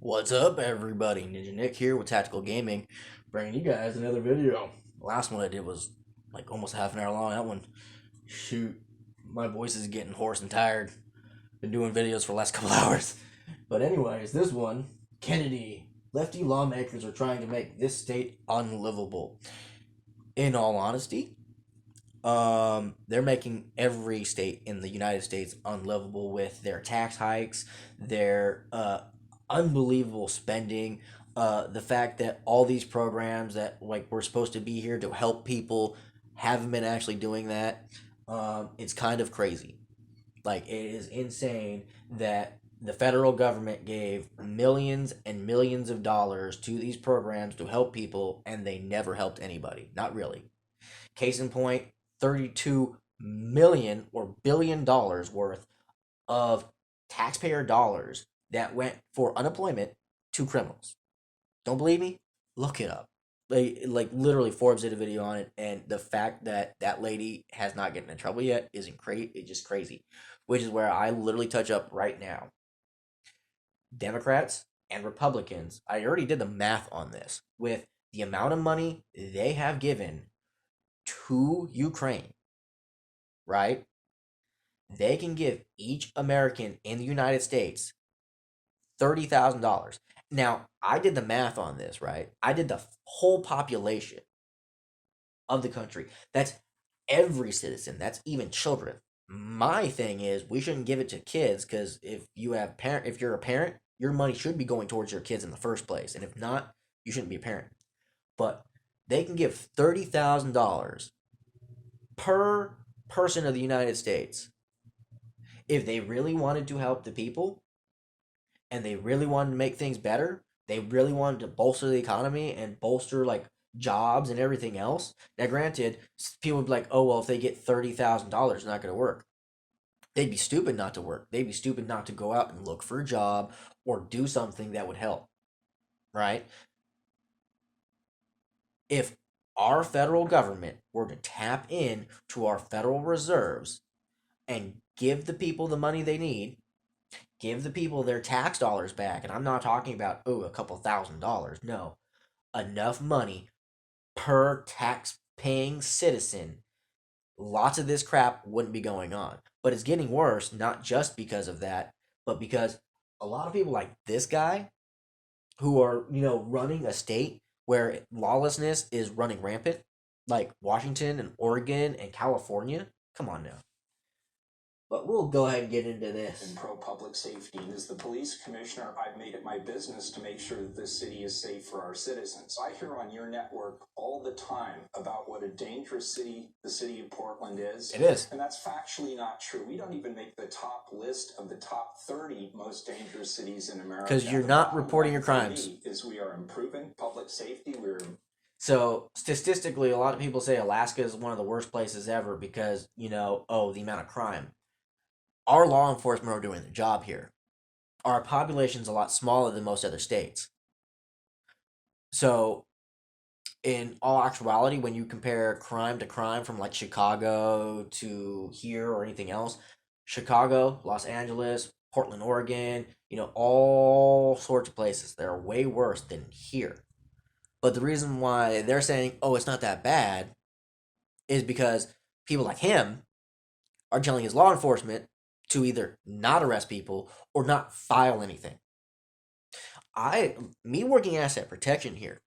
What's up, everybody? Ninja Nick here with Tactical Gaming, bringing you guys another video. The last one I did was like almost half an hour long. That one, shoot, my voice is getting hoarse and tired. Been doing videos for the last couple hours. But anyways, this one, Kennedy. Lefty lawmakers are trying to make this state unlivable. In all honesty, they're making every state in the United States unlivable with their tax hikes, their unbelievable spending, the fact that all these programs that like were supposed to be here to help people haven't been actually doing that. It's kind of crazy. Like it is insane that the federal government gave millions and millions of dollars to these programs to help people, and they never helped anybody. Not really. Case in point, 32 million or billion dollars worth of taxpayer dollars that went for unemployment to criminals. Don't believe me? Look it up. Like literally, Forbes did a video on it, and the fact that that lady has not gotten in trouble yet isn't crazy. It's just crazy, which is where I literally touch up right now. Democrats and Republicans. I already did the math on this with the amount of money they have given to Ukraine, right? They can give each American in the United States $30,000. Now, I did the math on this, right? I did the whole population of the country. That's every citizen. That's even children. My thing is, we shouldn't give it to kids because if you're a parent, your money should be going towards your kids in the first place, and if not, you shouldn't be a parent. But they can give $30,000 per person of the United States if they really wanted to help the people and they really wanted to make things better, they really wanted to bolster the economy and bolster like jobs and everything else. Now, granted, people would be like, "Oh well, if they get $30,000, it's not going to work." They'd be stupid not to work. They'd be stupid not to go out and look for a job or do something that would help, right? If our federal government were to tap in to our federal reserves and give the people the money they need, give the people their tax dollars back, and I'm not talking about a couple $1,000s. No, enough money per tax paying citizen, lots of this crap wouldn't be going on. But it's getting worse, not just because of that, but because a lot of people like this guy who are, running a state where lawlessness is running rampant, like Washington and Oregon and California. Come on now. But we'll go ahead and get into this. And pro public safety. And as the police commissioner, I've made it my business to make sure that this city is safe for our citizens. I hear on your network all the time about what a dangerous city the city of Portland is. It is. And that's factually not true. We don't even make the top list of the top 30 most dangerous cities in America. Because you're not reporting your crimes. Is we are improving public safety. So statistically, a lot of people say Alaska is one of the worst places ever because, the amount of crime. Our law enforcement are doing their job here. Our population's a lot smaller than most other states. So, in all actuality, when you compare crime to crime from like Chicago to here or anything else, Chicago, Los Angeles, Portland, Oregon, all sorts of places, they're way worse than here. But the reason why they're saying, oh, it's not that bad, is because people like him are telling his law enforcement to either not arrest people or not file anything. Me working asset protection here,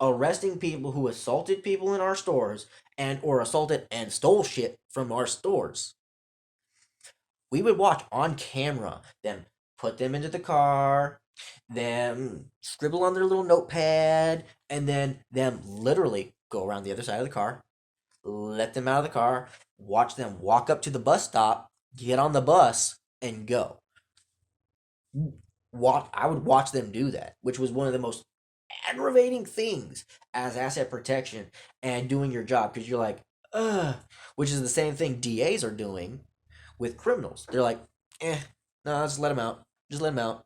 arresting people who assaulted people in our stores or assaulted and stole shit from our stores. We would watch on camera them put them into the car, them scribble on their little notepad, and then them literally go around the other side of the car, let them out of the car, watch them walk up to the bus stop, get on the bus, and go. I would watch them do that, which was one of the most aggravating things as asset protection and doing your job, because you're like, ugh, which is the same thing DAs are doing with criminals. They're like, no, just let them out. Just let them out.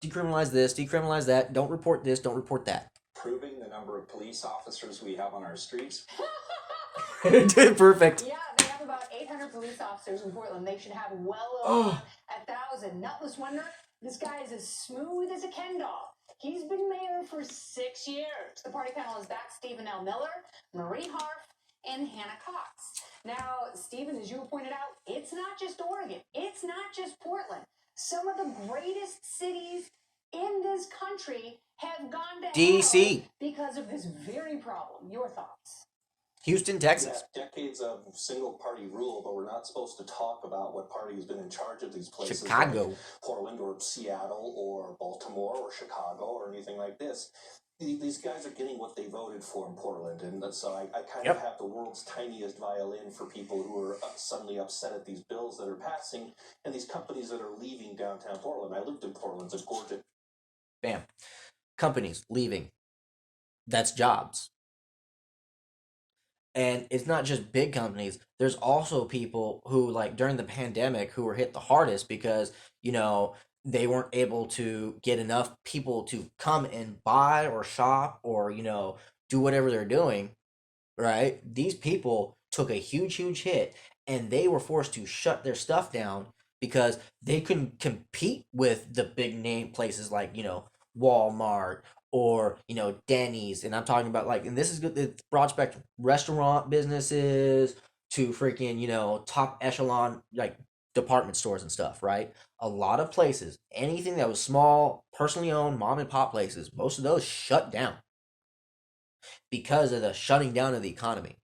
Decriminalize this, decriminalize that. Don't report this, don't report that. Proving the number of police officers we have on our streets. Perfect. Yeah, they have about 800 police officers in Portland. They should have well over 1,000. Not this wonder, This guy is as smooth as a Ken doll. He's been mayor for 6 years. The party panel is that Stephen L. Miller, Marie Harf, and Hannah Cox. Now, Stephen, as you pointed out, it's not just Oregon. It's not just Portland. Some of the greatest cities in this country have gone to DC. hell because of this very problem. Your thoughts? Houston, Texas. Yeah, decades of single party rule, but we're not supposed to talk about what party has been in charge of these places. Chicago. Like Portland or Seattle or Baltimore or Chicago or anything like this. These guys are getting what they voted for in Portland. And so I kind of have the world's tiniest violin for people who are suddenly upset at these bills that are passing and these companies that are leaving downtown Portland. I lived in Portland. It's gorgeous. Bam. Companies leaving. That's jobs. And it's not just big companies. There's also people who, like, during the pandemic, who were hit the hardest because, you know, they weren't able to get enough people to come and buy or shop or, you know, do whatever they're doing, right? These people took a huge, huge hit and they were forced to shut their stuff down because they couldn't compete with the big name places like, you know, Walmart or, you know, Denny's. And I'm talking about, like, and this is good, it's broad spectrum restaurant businesses to freaking, you know, top echelon, like, department stores and stuff, right? A lot of places, anything that was small, personally owned, mom and pop places, most of those shut down because of the shutting down of the economy.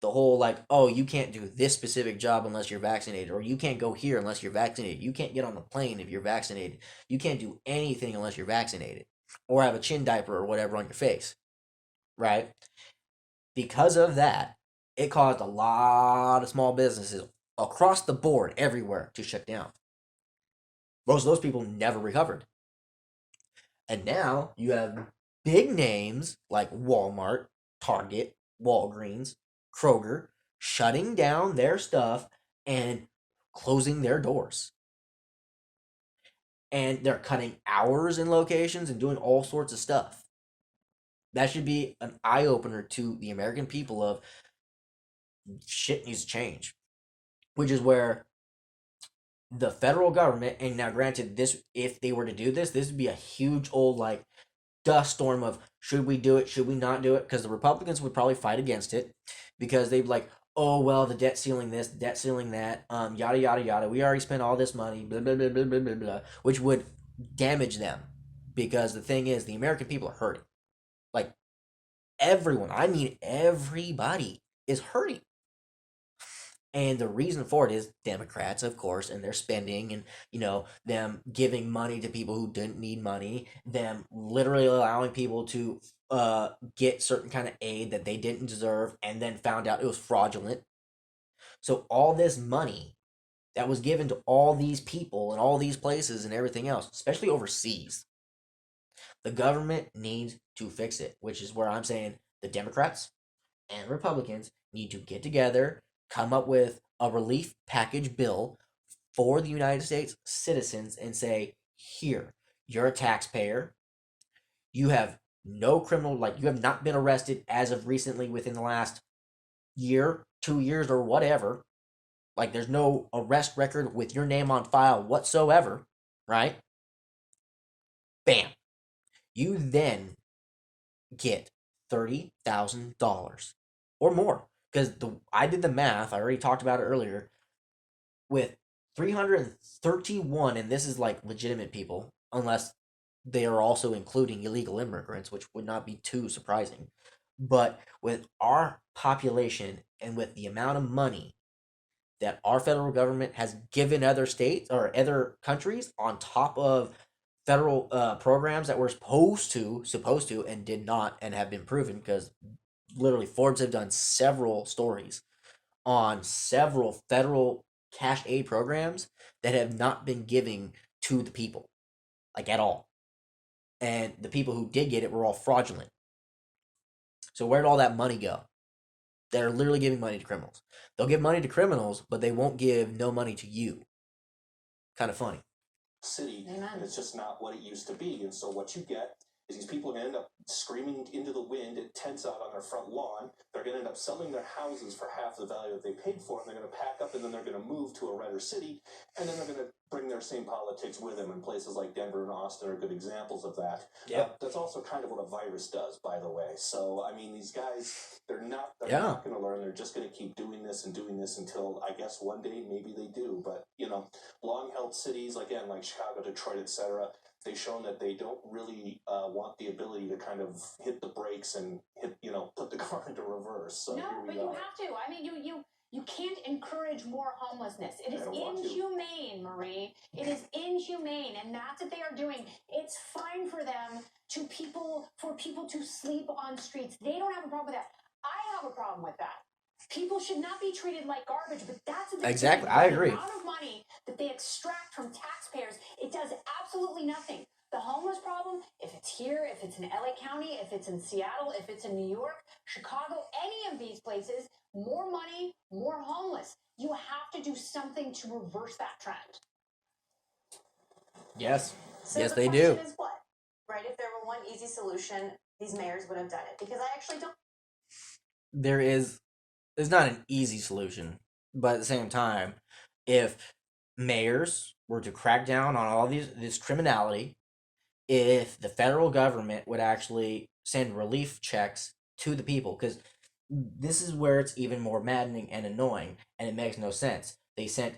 The whole, like, oh, you can't do this specific job unless you're vaccinated, or you can't go here unless you're vaccinated. You can't get on the plane if you're vaccinated. You can't do anything unless you're vaccinated, or have a chin diaper or whatever on your face, right? Because of that, it caused a lot of small businesses across the board, everywhere, to shut down. Most of those people never recovered. And now you have big names like Walmart, Target, Walgreens, Kroger shutting down their stuff and closing their doors. And they're cutting hours in locations and doing all sorts of stuff. That should be an eye opener to the American people of shit needs to change. Which is where the federal government, and now granted, this, if they were to do this, this would be a huge old, like, dust storm of should we do it, should we not do it, because the Republicans would probably fight against it because they'd be like, oh, well, the debt ceiling this, the debt ceiling that, yada yada yada, we already spent all this money, blah blah blah blah blah blah blah, which would damage them, because the thing is, the American people are hurting. Like, everyone, I mean everybody, is hurting. And the reason for it is Democrats, of course, and their spending and, you know, them giving money to people who didn't need money, them literally allowing people to get certain kind of aid that they didn't deserve and then found out it was fraudulent. So all this money that was given to all these people and all these places and everything else, especially overseas, the government needs to fix it, which is where I'm saying the Democrats and Republicans need to get together, come up with a relief package bill for the United States citizens and say, here, you're a taxpayer. You have no criminal, like, you have not been arrested as of recently within the last year, 2 years, or whatever. Like, there's no arrest record with your name on file whatsoever, right? Bam. You then get $30,000 or more. Because I did the math, I already talked about it earlier, with 331, and this is like legitimate people, unless they are also including illegal immigrants, which would not be too surprising. But with our population and with the amount of money that our federal government has given other states or other countries on top of federal programs that were supposed to and did not and have been proven, because literally Forbes have done several stories on several federal cash aid programs that have not been giving to the people, like, at all. And the people who did get it were all fraudulent. So where'd all that money go? They're literally giving money to criminals. They'll give money to criminals, but they won't give no money to you. Kind of funny. City, and it's just not what it used to be. And so what you get is these people are going to end up screaming into the wind at tents out on their front lawn. They're going to end up selling their houses for half the value that they paid for, and they're going to pack up, and then they're going to move to a redder city, and then they're going to bring their same politics with them. And places like Denver and Austin are good examples of that. Yep. That's also kind of what a virus does, by the way. So, I mean, these guys, they're not Yeah. not going to learn. They're just going to keep doing this until, I guess, one day maybe they do. But, long-held cities, again, like Chicago, Detroit, etc., they've shown that they don't really want the ability to kind of hit the brakes and put the car into reverse. So No, here but we you are. have to. I mean, you can't encourage more homelessness. It is I don't want to. inhumane, Marie. It is inhumane, and that's what they are doing. It's fine for them for people to sleep on streets. They don't have a problem with that. I have a problem with that. People should not be treated like garbage, but that's what they're Exactly, doing. I The agree. amount of money that they extract from taxpayers, it does absolutely nothing. The homeless problem, if it's here, if it's in LA County, if it's in Seattle, if it's in New York, Chicago, any of these places, more money, more homeless. You have to do something to reverse that trend. Yes. So Yes, the they do. question is what? Right? If there were one easy solution, these mayors would have done it. Because I actually don't. There's not an easy solution, but at the same time, if mayors were to crack down on all this criminality, if the federal government would actually send relief checks to the people, because this is where it's even more maddening and annoying, and it makes no sense. They sent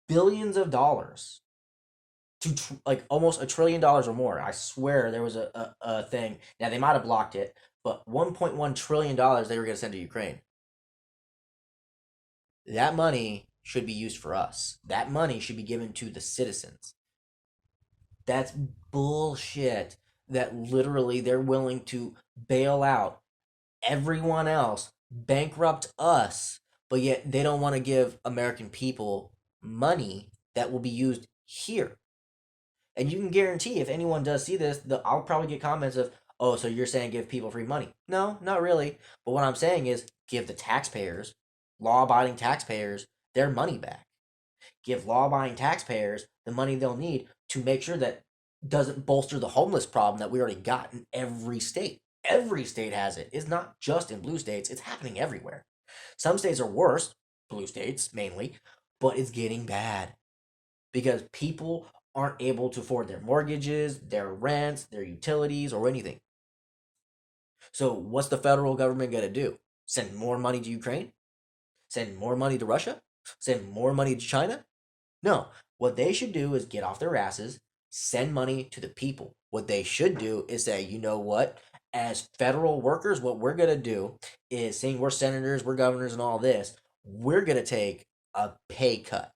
billions of dollars to like almost $1 trillion or more. I swear there was a thing. Now they might have blocked it, but $1.1 trillion they were going to send to Ukraine. That money should be used for us. That money should be given to the citizens. That's bullshit that literally they're willing to bail out everyone else, bankrupt us, but yet they don't want to give American people money that will be used here. And you can guarantee if anyone does see this, I'll probably get comments of, oh, so you're saying give people free money. No, not really. But what I'm saying is give the taxpayers, law-abiding taxpayers, their money back. Give law-abiding taxpayers the money they'll need to make sure that doesn't bolster the homeless problem that we already got in every state. Every state has it. It's not just in blue states. It's happening everywhere. Some states are worse, blue states mainly, but it's getting bad because people aren't able to afford their mortgages, their rents, their utilities, or anything. So what's the federal government going to do? Send more money to Ukraine? Send more money to Russia? Send more money to China? No. What they should do is get off their asses, send money to the people. What they should do is say, you know what? As federal workers, what we're going to do is, seeing we're senators, we're governors, and all this, we're going to take a pay cut.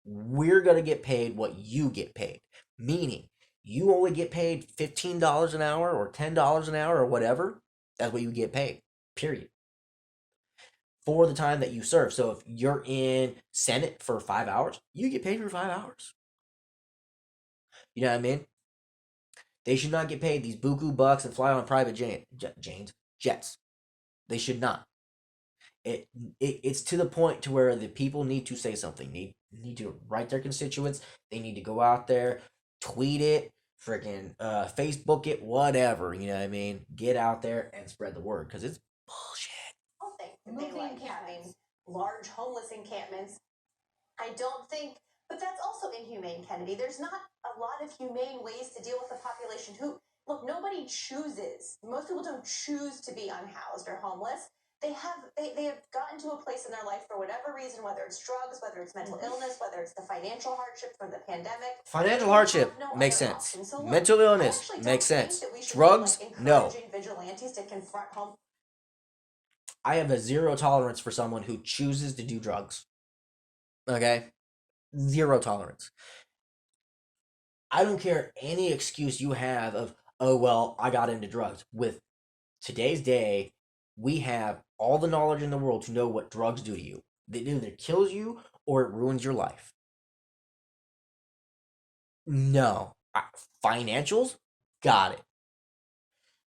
We're going to get paid what you get paid. Meaning, you only get paid $15 an hour or $10 an hour or whatever. That's what you get paid. Period. For the time that you serve. So if you're in Senate for 5 hours, you get paid for 5 hours. You know what I mean? They should not get paid these buku bucks and fly on private jets. They should not. It's to the point to where the people need to say something. Need to write their constituents. They need to go out there, tweet it, freaking Facebook it, whatever. You know what I mean? Get out there and spread the word because it's bullshit. I think that Moving they like encampments. having large homeless encampments. I don't think, but that's also inhumane, Kennedy. There's not a lot of humane ways to deal with a population who, look, nobody chooses. Most people don't choose to be unhoused or homeless. They have gotten to a place in their life for whatever reason, whether it's drugs, whether it's mental illness, whether it's the financial hardship from the pandemic. Financial They hardship have no makes other sense. option. So look, Mental I illness actually makes don't think sense. that we should be, Drugs, no. encouraging vigilantes to confront home. I have a zero tolerance for someone who chooses to do drugs. Okay? Zero tolerance. I don't care any excuse you have of, oh, well, I got into drugs. With today's day, we have all the knowledge in the world to know what drugs do to you. It either kills you or it ruins your life. No. Financials? Got it.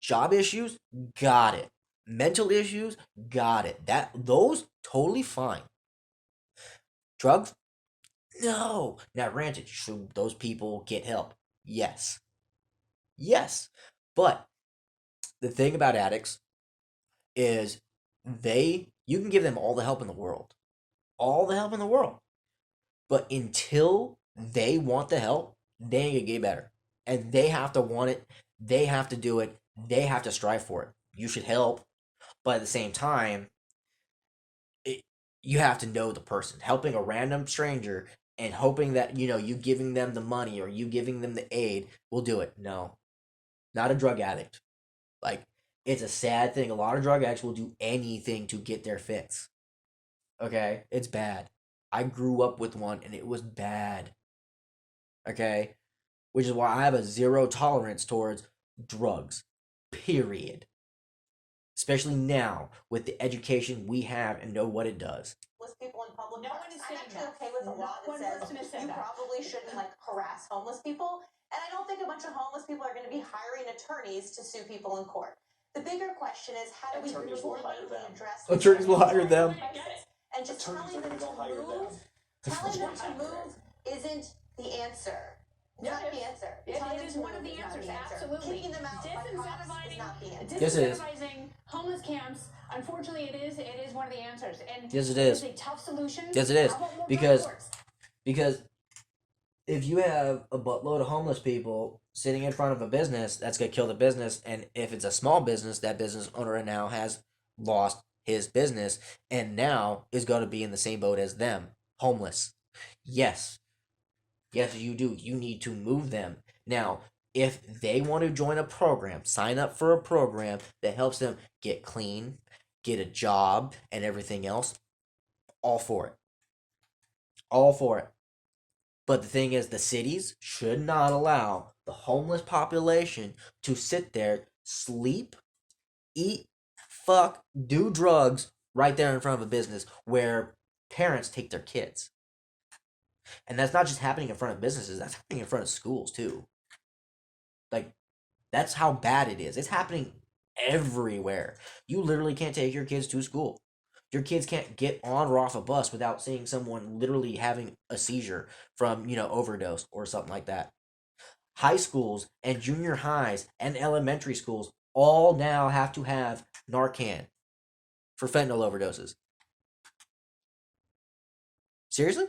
Job issues? Got it. Mental issues? Got it. Those totally fine. Drugs? No. Now, granted, should those people get help? Yes. Yes. But the thing about addicts is you can give them all the help in the world. All the help in the world. But until they want the help, they ain't gonna get better. And they have to want it, they have to do it, they have to strive for it. You should help, but at the same time, it, you have to know the person. Helping a random stranger and hoping that, you giving them the money or you giving them the aid will do it. No, not a drug addict. Like, it's a sad thing. A lot of drug addicts will do anything to get their fix. Okay? It's bad. I grew up with one and it was bad. Okay? Which is why I have a zero tolerance towards drugs. Period. Especially now with the education we have and know what it does. Homeless people in public No parks. one is I'm saying actually that. okay with a law Not one that person has says said you that. probably shouldn't harass homeless people. And I don't think a bunch of homeless people are going to be hiring attorneys to sue people in court. The bigger question is how do we Attorneys will hire politically them. address Attorneys will hire them. crisis? And just Attorneys telling are them gonna go hire to them. move, telling them to move isn't the answer. It's not the answer. Telling It them is to one of move the is not answers, the answer. absolutely. Kicking them out by cops is not the answer. Yes, it is. Disincentivizing homeless camps, unfortunately, it is one of the answers. And Yes, it is. It's a tough solution. Yes, it is. How about more Because- drug courts? Because if you have a buttload of homeless people sitting in front of a business, that's going to kill the business. And if it's a small business, that business owner now has lost his business and now is going to be in the same boat as them, homeless. Yes. Yes, you do. You need to move them. Now, if they want to join a program, sign up for a program that helps them get clean, get a job, and everything else, all for it. All for it. But the thing is, the cities should not allow the homeless population to sit there, sleep, eat, fuck, do drugs right there in front of a business where parents take their kids. And that's not just happening in front of businesses, that's happening in front of schools too. Like, that's how bad it is. It's happening everywhere. You literally can't take your kids to school. Your kids can't get on or off a bus without seeing someone literally having a seizure from, overdose or something like that. High schools and junior highs and elementary schools all now have to have Narcan for fentanyl overdoses. Seriously?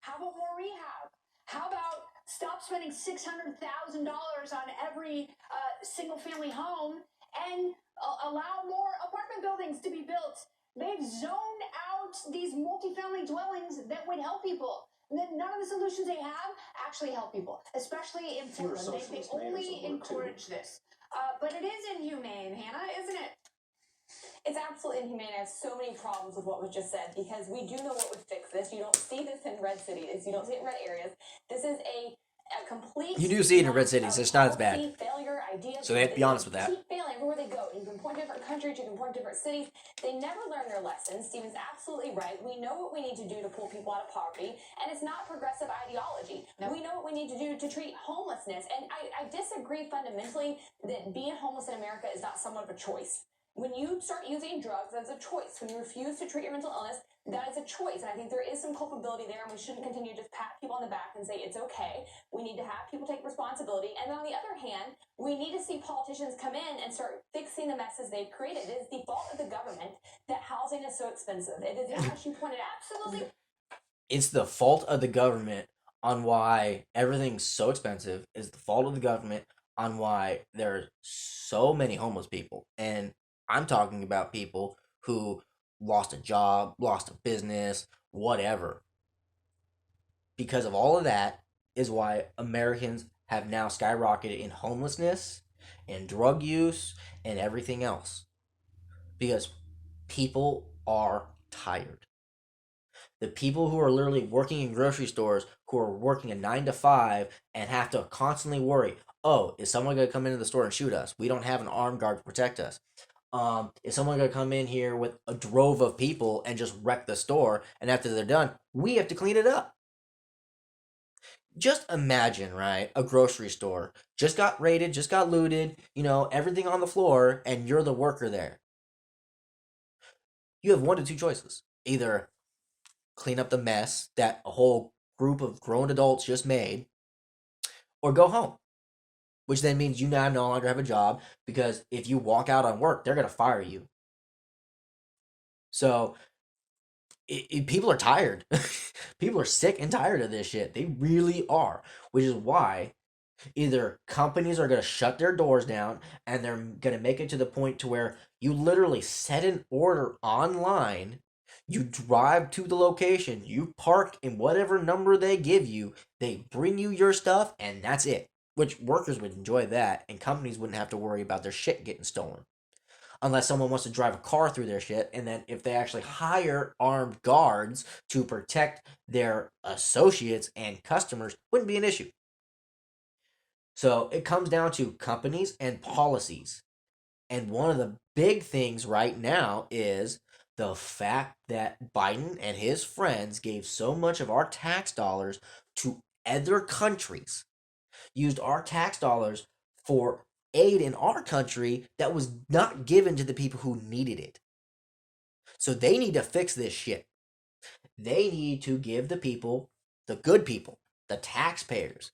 How about more rehab? How about stop spending $600,000 on every single-family home and allow more apartment buildings to be built? They've zoned out these multifamily dwellings that would help people. None of the solutions they have actually help people, especially in Fewer Portland. They socialist mayors only will work, too. encourage this. But it is inhumane, Hannah, isn't it? It's absolutely inhumane. I have so many problems with what was just said because we do know what would fix this. You don't see this in red cities. You don't see it in red areas. This is a complete. You do see it in red cities. It's not as bad. policy failure ideas. So they have to be honest with that. Keep failing everywhere they go. You can point to different countries. You can point to different cities. They never learn their lessons. Steven's absolutely right. We know what we need to do to pull people out of poverty, and it's not progressive ideology. No. We know what we need to do to treat homelessness, and I disagree fundamentally that being homeless in America is not somewhat of a choice. When you start using drugs, that's a choice. When you refuse to treat your mental illness, that is a choice. And I think there is some culpability there, and we shouldn't continue to just pat people on the back and say it's okay. We need to have people take responsibility. And on the other hand, we need to see politicians come in and start fixing the messes they've created. It is the fault of the government that housing is so expensive. It is, as you pointed out, absolutely. It's the fault of the government on why everything's so expensive. It's the fault of the government on why there are so many homeless people. And I'm talking about people who lost a job, lost a business, whatever. Because of all of that is why Americans have now skyrocketed in homelessness and drug use and everything else. Because people are tired. The people who are literally working in grocery stores, who are working a 9 to 5 and have to constantly worry, oh, is someone going to come into the store and shoot us? We don't have an armed guard to protect us. Is someone going to come in here with a drove of people and just wreck the store? And after they're done, we have to clean it up. Just imagine, right? A grocery store just got raided, just got looted, everything on the floor, and you're the worker there. You have one to two choices. Either clean up the mess that a whole group of grown adults just made, or go home which then means you now no longer have a job, because if you walk out on work, they're going to fire you. So people are tired. People are sick and tired of this shit. They really are, which is why either companies are going to shut their doors down, and they're going to make it to the point to where you literally set an order online, you drive to the location, you park in whatever number they give you, they bring you your stuff, and that's it. Which workers would enjoy that, and companies wouldn't have to worry about their shit getting stolen. Unless someone wants to drive a car through their shit, and then if they actually hire armed guards to protect their associates and customers, wouldn't be an issue. So it comes down to companies and policies. And one of the big things right now is the fact that Biden and his friends gave so much of our tax dollars to other countries, used our tax dollars for aid in our country that was not given to the people who needed it. So they need to fix this shit. They need to give the people, the good people, the taxpayers,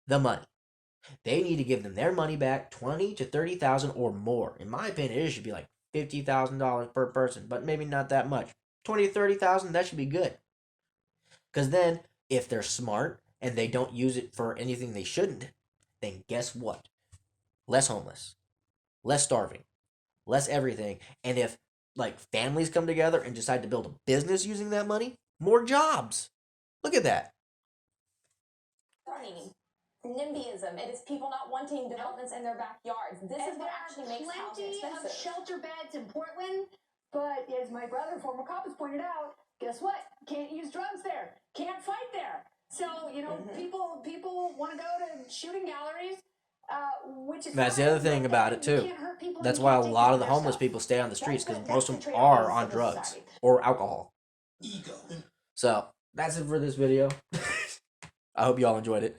the money. They need to give them their money back, 20 to 30,000 or more. In my opinion, it should be like $50,000 per person, but maybe not that much. 20 to 30,000, that should be good. Because then, if they're smart and they don't use it for anything they shouldn't, then guess what? Less homeless, less starving, less everything. And if like families come together and decide to build a business using that money, more jobs. Look at that. NIMBYism. It is people not wanting developments in their backyards. This is what actually makes housing plenty expensive. of shelter beds in Portland, but as my brother, former cop, has pointed out, guess what? Can't use drugs there. Can't fight there. So people want to go to shooting galleries. Which is That's the other thing about it too. That's why a lot of the homeless people stay on the streets, because most of them are on drugs or alcohol. Ego. So that's it for this video. I hope y'all enjoyed it.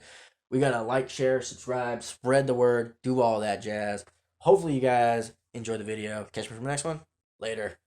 We gotta like, share, subscribe, spread the word, do all that jazz. Hopefully you guys enjoy the video. Catch me for the next one. Later.